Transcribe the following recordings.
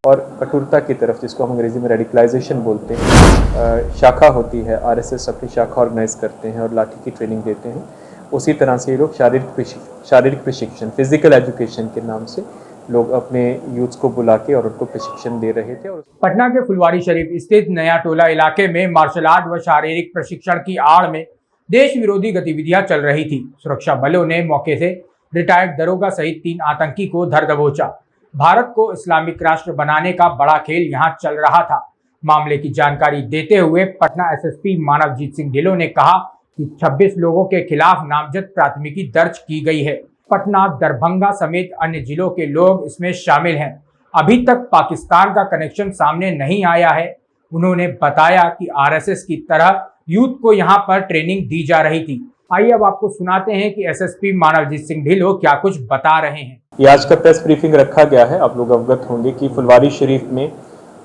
और कठोरता की तरफ, जिसको हम अंग्रेजी में रेडिकलाइजेशन बोलते हैं, शाखा होती है, आरएसएस अपनी शाखा ऑर्गेनाइज करते हैं और लाठी की ट्रेनिंग देते हैं। उसी तरह से ये लोग शारीरिक प्रशिक्षण, फिजिकल एजुकेशन के नाम से लोग अपने यूथ्स को बुला के और उनको प्रशिक्षण दे रहे थे। और पटना के फुलवारी शरीफ स्थित नया टोला इलाके में मार्शल आर्ट व शारीरिक प्रशिक्षण की आड़ में देश विरोधी गतिविधियां चल रही थी। सुरक्षा बलों ने मौके से रिटायर्ड दरोगा सहित 3 आतंकी को धर दबोचा। भारत को इस्लामिक राष्ट्र बनाने का बड़ा खेल यहां चल रहा था। मामले की जानकारी देते हुए पटना एसएसपी मानवजीत सिंह ढिल्लों ने कहा कि 26 लोगों के खिलाफ नामजद प्राथमिकी दर्ज की गई है। पटना, दरभंगा समेत अन्य जिलों के लोग इसमें शामिल हैं। अभी तक पाकिस्तान का कनेक्शन सामने नहीं आया है। उन्होंने बताया कि आरएसएस की तरह यूथ को यहां पर ट्रेनिंग दी जा रही थी। आइए अब आपको सुनाते हैं कि एसएसपी मानवजीत सिंह ढिल्लों क्या कुछ बता रहे हैं। ये आज का प्रेस ब्रीफिंग रखा गया है। आप लोग अवगत होंगे कि फुलवारी शरीफ में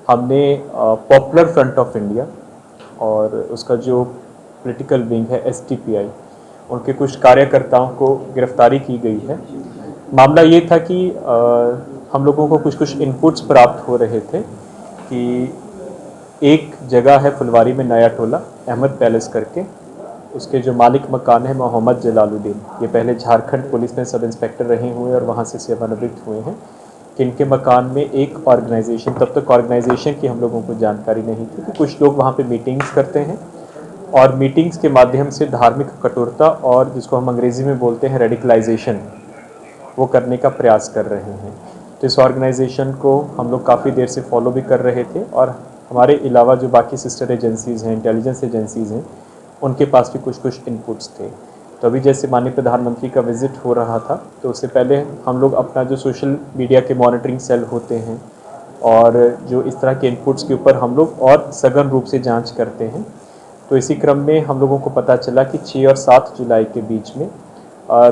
हमने पॉपुलर फ्रंट ऑफ इंडिया और उसका जो पॉलिटिकल विंग है एसटीपीआई, उनके कुछ कार्यकर्ताओं को गिरफ्तारी की गई है। मामला ये था कि हम लोगों को कुछ इनपुट्स प्राप्त हो रहे थे कि एक जगह है फुलवारी में नया टोला, अहमद पैलेस करके, उसके जो मालिक मकान है मोहम्मद जलालुद्दीन, ये पहले झारखंड पुलिस में सब इंस्पेक्टर रहे हुए और वहाँ से सेवानिवृत्त हुए हैं, कि इनके मकान में एक ऑर्गेनाइजेशन, तब तक ऑर्गेनाइजेशन की हम लोगों को जानकारी नहीं थी कि कुछ लोग वहाँ पे मीटिंग्स करते हैं और मीटिंग्स के माध्यम से धार्मिक कठोरता और जिसको हम अंग्रेजी में बोलते हैं रेडिकलाइजेशन, वो करने का प्रयास कर रहे हैं। तो इस ऑर्गेनाइजेशन को हम लोग काफ़ी देर से फॉलो भी कर रहे थे और हमारे अलावा जो बाकी सिस्टर एजेंसीज़ हैं, इंटेलिजेंस एजेंसीज़ हैं, उनके पास भी कुछ इनपुट्स थे। तो अभी जैसे माननीय प्रधानमंत्री का विज़िट हो रहा था, तो उससे पहले हम लोग अपना जो सोशल मीडिया के मॉनिटरिंग सेल होते हैं और जो इस तरह के इनपुट्स के ऊपर हम लोग और सघन रूप से जांच करते हैं। तो इसी क्रम में हम लोगों को पता चला कि 6 और 7 जुलाई के बीच में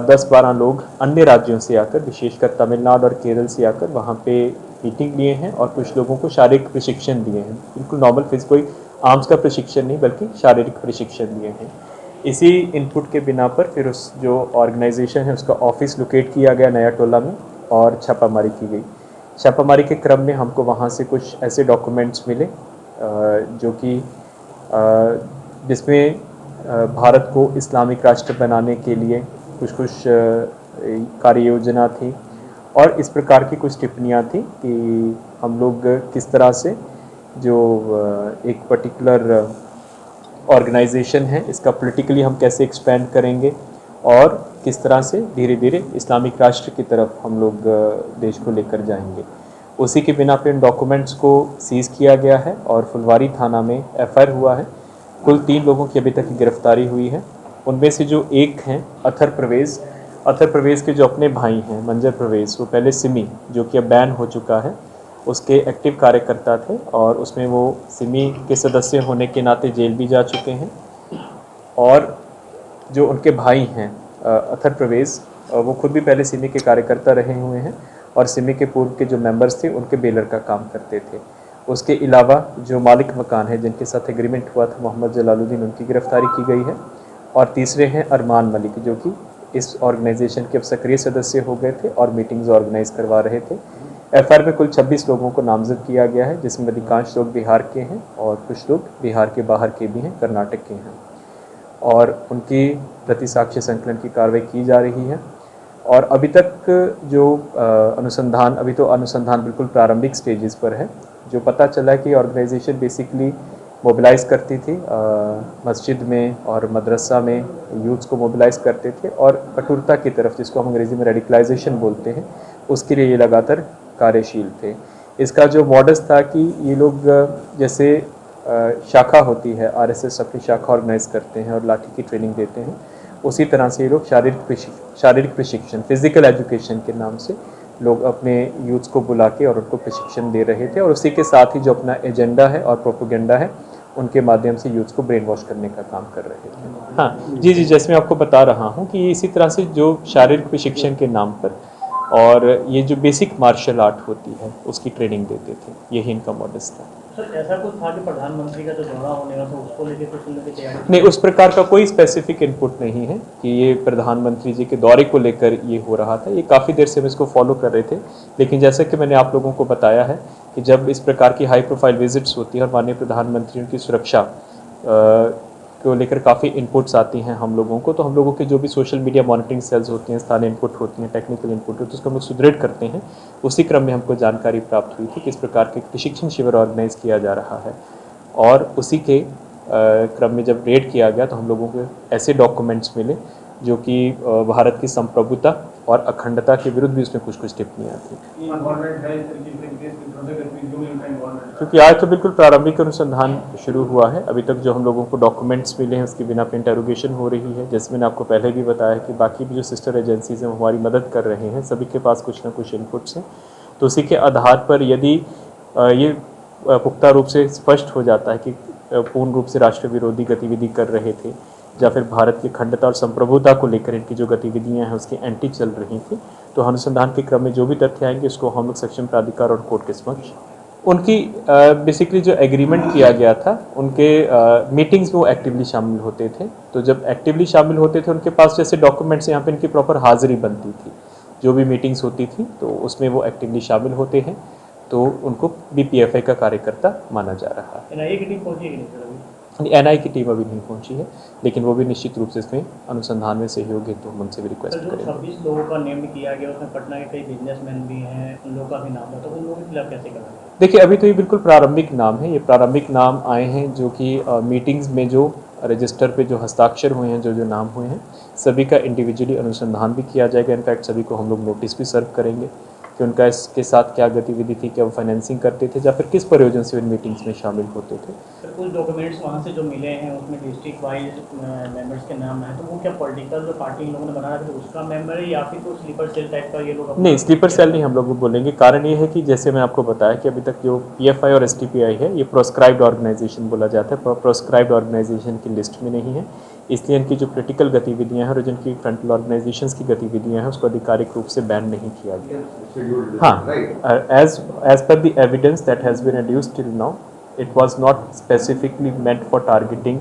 10-12 लोग अन्य राज्यों से आकर, विशेषकर तमिलनाडु और केरल से आकर वहाँ पे मीटिंग लिए हैं और कुछ लोगों को शारीरिक प्रशिक्षण दिए हैं। बिल्कुल नॉर्मल फिजिकल, कोई आर्म्स का प्रशिक्षण नहीं बल्कि शारीरिक प्रशिक्षण दिए हैं। इसी इनपुट के बिना पर फिर उस जो ऑर्गेनाइजेशन है उसका ऑफिस लोकेट किया गया नया टोला में और छापामारी की गई। छापामारी के क्रम में हमको वहाँ से कुछ ऐसे डॉक्यूमेंट्स मिले जो कि जिसमें भारत को इस्लामिक राष्ट्र बनाने के लिए कुछ कार्य योजना थी और इस प्रकार की कुछ टिप्पणियाँ थी कि हम लोग किस तरह से जो एक पर्टिकुलर ऑर्गेनाइजेशन है इसका पॉलिटिकली हम कैसे एक्सपेंड करेंगे और किस तरह से धीरे धीरे इस्लामिक राष्ट्र की तरफ हम लोग देश को लेकर जाएंगे। उसी के बिना पे इन डॉक्यूमेंट्स को सीज़ किया गया है और फुलवारी थाना में एफआईआर हुआ है। कुल 3 लोगों की अभी तक गिरफ्तारी हुई है। उनमें से जो एक हैं अथर प्रवेश के जो अपने भाई हैं मंजर प्रवेश, वो पहले सिमी, जो कि अब बैन हो चुका है, उसके एक्टिव कार्यकर्ता थे और उसमें वो सिमी के सदस्य होने के नाते जेल भी जा चुके हैं। और जो उनके भाई हैं अथर प्रवेश, वो खुद भी पहले सिमी के कार्यकर्ता रहे हुए हैं और सिमी के पूर्व के जो मेंबर्स थे उनके बेलर का काम करते थे। उसके अलावा जो मालिक मकान है जिनके साथ एग्रीमेंट हुआ था मोहम्मद जलालुद्दीन, उनकी गिरफ्तारी की गई है। और तीसरे हैं अरमान मलिक, जो कि इस ऑर्गेनाइजेशन के अब सक्रिय सदस्य हो गए थे और मीटिंग्स ऑर्गेनाइज करवा रहे थे। एफआईआर में कुल 26 लोगों को नामजद किया गया है, जिसमें अधिकांश लोग बिहार के हैं और कुछ लोग बिहार के बाहर के भी हैं, कर्नाटक के हैं, और उनकी प्रति साक्ष्य संकलन की कार्रवाई की जा रही है। और अभी तक जो अनुसंधान, अभी तो अनुसंधान बिल्कुल प्रारंभिक स्टेजेस पर है। जो पता चला कि ऑर्गेनाइजेशन बेसिकली मोबिलाइज़ करती थी, मस्जिद में और मदरसा में यूथ्स को मोबिलाइज़ करते थे और कठोरता की तरफ, जिसको हम अंग्रेजी में रेडिकलाइजेशन बोलते हैं, उसके लिए ये लगातार कार्यशील थे। इसका जो मॉडस था कि ये लोग जैसे शाखा होती है, आरएसएस अपनी शाखा ऑर्गेनाइज करते हैं और लाठी की ट्रेनिंग देते हैं, उसी तरह से ये लोग शारीरिक प्रशिक्षण, फिजिकल एजुकेशन के नाम से लोग अपने यूथ्स को बुला के और उनको प्रशिक्षण दे रहे थे और उसी के साथ ही जो अपना एजेंडा है और प्रोपेगेंडा है उनके माध्यम से यूथ्स को ब्रेन वॉश करने का काम कर रहे थे। हाँ जी, जैसे मैं आपको बता रहा हूँ कि इसी तरह से जो शारीरिक प्रशिक्षण के नाम पर और ये जो बेसिक मार्शल आर्ट होती है उसकी ट्रेनिंग देते थे, यही इनका मॉडस था। सर, ऐसा कुछ था कि प्रधानमंत्री का जो दौरा होने का था उसको लेकर कुछ उनकी तैयारी? नहीं, उस प्रकार का कोई स्पेसिफिक इनपुट नहीं है कि ये प्रधानमंत्री जी के दौरे को लेकर ये हो रहा था। ये काफ़ी देर से हम इसको फॉलो कर रहे थे, लेकिन जैसा कि मैंने आप लोगों को बताया है कि जब इस प्रकार की हाई प्रोफाइल विजिट्स होती हैं और माननीय प्रधानमंत्रियों की सुरक्षा को लेकर काफ़ी इनपुट्स आती हैं हम लोगों को, तो हम लोगों के जो भी सोशल मीडिया मॉनिटरिंग सेल्स होती हैं, स्थानीय इनपुट होती हैं, टेक्निकल इनपुट होती है, उसको हम लोग सुदृढ़ करते हैं। उसी क्रम में हमको जानकारी प्राप्त हुई थी कि इस प्रकार के प्रशिक्षण शिविर ऑर्गेनाइज किया जा रहा है, और उसी के क्रम में जब रेड किया गया तो हम लोगों को ऐसे डॉक्यूमेंट्स मिले जो कि भारत की संप्रभुता और अखंडता के विरुद्ध भी उसमें कुछ कुछ टिप्पणियाँ थी। क्योंकि आज तो बिल्कुल प्रारंभिक अनुसंधान शुरू हुआ है, अभी तक जो हम लोगों को डॉक्यूमेंट्स मिले हैं उसकी बिना पे इंटरोगेशन हो रही है। जैसे मैंने आपको पहले भी बताया कि बाकी भी जो सिस्टर एजेंसीज हैं वो हमारी मदद कर रहे हैं, सभी के पास कुछ ना कुछ इनपुट्स हैं। तो उसी के आधार पर यदि ये पुख्ता रूप से स्पष्ट हो जाता है कि पूर्ण रूप से राष्ट्र विरोधी गतिविधि कर रहे थे या फिर भारत की अखंडता और संप्रभुता को लेकर इनकी जो गतिविधियां हैं उसकी एंटी चल रही थी, तो अनुसंधान के क्रम में जो भी तथ्य आएंगे उसको हम लोग सक्षम प्राधिकार और कोर्ट के समक्ष उनकी बेसिकली जो एग्रीमेंट किया गया था उनके मीटिंग्स में वो एक्टिवली शामिल होते थे। तो जब एक्टिवली शामिल होते थे उनके पास जैसे डॉक्यूमेंट्स यहाँ पे इनकी प्रॉपर हाजिरी बनती थी, जो भी मीटिंग्स होती थी तो उसमें वो एक्टिवली शामिल होते हैं, तो उनको BPFI का कार्यकर्ता माना जा रहा है। NIA की टीम पहुंची है सर अभी? NIA की टीम अभी नहीं पहुंची है, लेकिन वो भी निश्चित रूप से इसमें अनुसंधान में सहयोग है, तो हम उनसे भी रिक्वेस्ट करेंगे। 26 लोगों का नेम किया गया, उसमें पटना के कई बिजनेसमैन भी हैं, उन लोगों का भी नाम है, तो उन लोगों के खिलाफ कैसे करेंगे? देखिए, अभी तो ये बिल्कुल प्रारंभिक नाम है, ये प्रारंभिक नाम आए हैं जो कि मीटिंग्स में जो रजिस्टर पे जो हस्ताक्षर हुए हैं, जो नाम हुए हैं, सभी का इंडिविजुअली अनुसंधान भी किया जाएगा। इनफैक्ट सभी को हम लोग नोटिस भी सर्व करेंगे कि उनका इसके साथ क्या गतिविधि थी, क्या वो फाइनेंसिंग करते थे या फिर किस प्रयोजन से इन मीटिंग्स में शामिल होते थे। सर कुछ डॉक्यूमेंट्स वहाँ से जो मिले हैं उसमें डिस्ट्रिक्ट वाइज मेंबर्स के नाम है, तो वो क्या पॉलिटिकल जो पार्टी इन लोगों ने बनाया था उसका मेंबर है या फिर तो स्लीपर सेल टाइप का ये लोग? नहीं, स्लीपर सेल नहीं हम लोग बोलेंगे। कारण ये है कि जैसे मैं आपको बताया कि अभी तक जो PFI और STPI है ये प्रोस्क्राइब्ड ऑर्गेनाइजेशन बोला जाता है, प्रोस्क्राइब्ड ऑर्गेनाइजेशन की लिस्ट में नहीं है, इसलिए इनकी जो क्रिटिकल गतिविधियां हैं और जिनकी फ्रंटल ऑर्गेनाइजेशंस की गतिविधियां हैं उसको आधिकारिक रूप से बैन नहीं किया गया। हाँ, as per the evidence that has been adduced till now, it was not specifically meant for targeting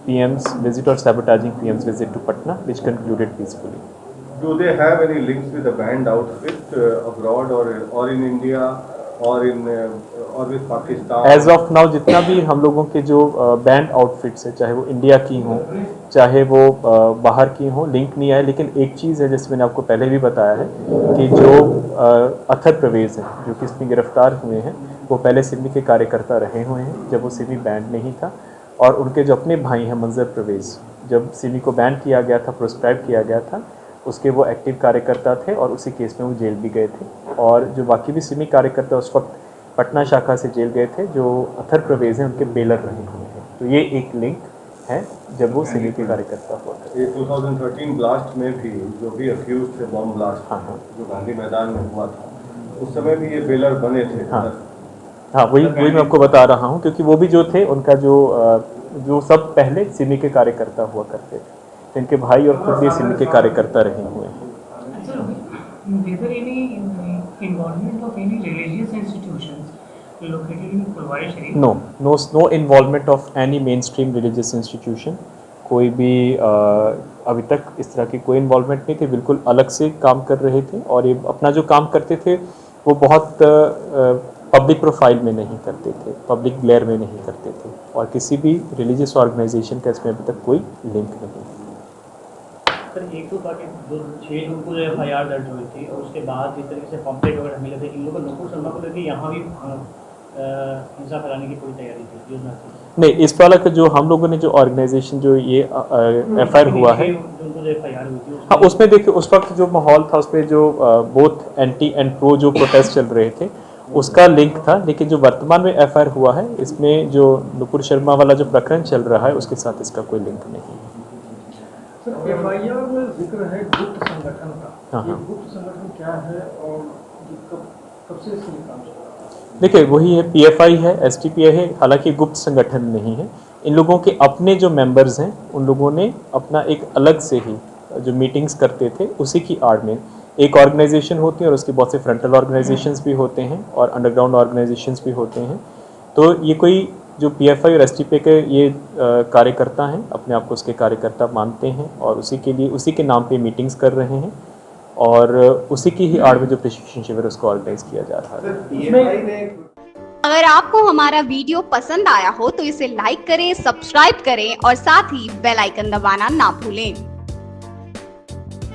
PM's visit or sabotaging PM's visit to Patna, which concluded peacefully. Do they have any links with the band outfit abroad or in India or with Pakistan? As of now, जितना भी हम लोगों के जो band outfits है, चाहे वो India की हों चाहे वो बाहर की हों, लिंक नहीं आया। लेकिन एक चीज़ है जैसे मैंने आपको पहले भी बताया है कि जो अथर प्रवेश हैं जो कि इसमें गिरफ्तार हुए हैं वो पहले सिमी के कार्यकर्ता रहे हुए हैं जब वो सिमी बैंड नहीं था, और उनके जो अपने भाई हैं मंजर प्रवेश, जब सिमी को बैन किया गया था, प्रोस्क्राइब किया गया था, उसके वो एक्टिव कार्यकर्ता थे और उसी केस में वो जेल भी गए थे। और जो बाकी भी सिमी कार्यकर्ता उस वक्त पटना शाखा से जेल गए थे, जो अथर प्रवेश हैं उनके बेलर रहे हुए हैं। तो ये एक लिंक है जब वो सिमी के कार्यकर्ता हुआ था। ये 2013 ब्लास्ट में भी जो भी अक्यूज थे, बॉम्ब ब्लास्ट जो गांधी मैदान में हुआ था, उस समय भी ये बेलर बने थे। हाँ, वही मैं आपको बता रहा हूँ, क्योंकि वो भी जो थे उनका जो सब पहले सिमी के कार्यकर्ता हुआ करते थे, तो इनके भाई और खुद भी सिमी के कार्यकर्ता रहे हुए हैं। No involvement of any mainstream religious institution. कोई भी अभी तक इस तरह की कोई इन्वॉल्वमेंट नहीं थी, बिल्कुल अलग से काम कर रहे थे और ये अपना जो काम करते थे वो बहुत पब्लिक प्रोफाइल में नहीं करते थे, पब्लिक ग्लेयर में नहीं करते थे, और किसी भी रिलीजियस ऑर्गेनाइजेशन का इसमें अभी तक कोई लिंक नहीं। सर एक तो बाकी जो 6 जून को जो FIR दर्ज हुई थी और उसके बाद जिस तरीके से पॉम्पलेट वगैरह मिले थे, इन लोगों को नुपुर शर्मा को लेकर यहाँ भी हिंसा फैलाने की पूरी तैयारी थी, योजना थी? नहीं, इस वाला का जो हम लोगों ने जो ऑर्गेनाइजेशन जो ये FIR हुआ है, हाँ, उसमें देखिए उस वक्त जो माहौल था उसमें जो बोथ एंटी एंड प्रो जो प्रोटेस्ट चल रहे थे उसका लिंक था। लेकिन जो वर्तमान में FIR हुआ है इसमें जो नुपुर शर्मा वाला जो प्रकरण चल रहा है उसके साथ इसका कोई लिंक नहीं है। सर FIR में जिक्र है गुप्त संगठन का। हाँ, ये गुप्त संगठन क्या है और कब से इसके काम चल रहा है? देखिए वही है, PFI है, STPI है, हालांकि गुप्त संगठन नहीं है। इन लोगों के अपने जो मेंबर्स हैं उन लोगों ने अपना एक अलग से ही जो मीटिंग्स करते थे उसी की आड़ में एक ऑर्गेनाइजेशन होती है और उसके बहुत से फ्रंटल ऑर्गेनाइजेशंस भी होते हैं और अंडरग्राउंड ऑर्गेनाइजेशंस भी होते हैं। तो ये कोई जो PFI और STPI के ये कार्यकर्ता हैं, अपने आप को उसके कार्यकर्ता मानते हैं और उसी के नाम पे मीटिंग्स कर रहे हैं और उसी की ही आड़ में जो प्रशिक्षण शिविर उसको ऑर्गेनाइज किया जा रहा है। अगर आपको हमारा वीडियो पसंद आया हो तो इसे लाइक करें, सब्सक्राइब करें और साथ ही बेल आइकन दबाना ना भूलें।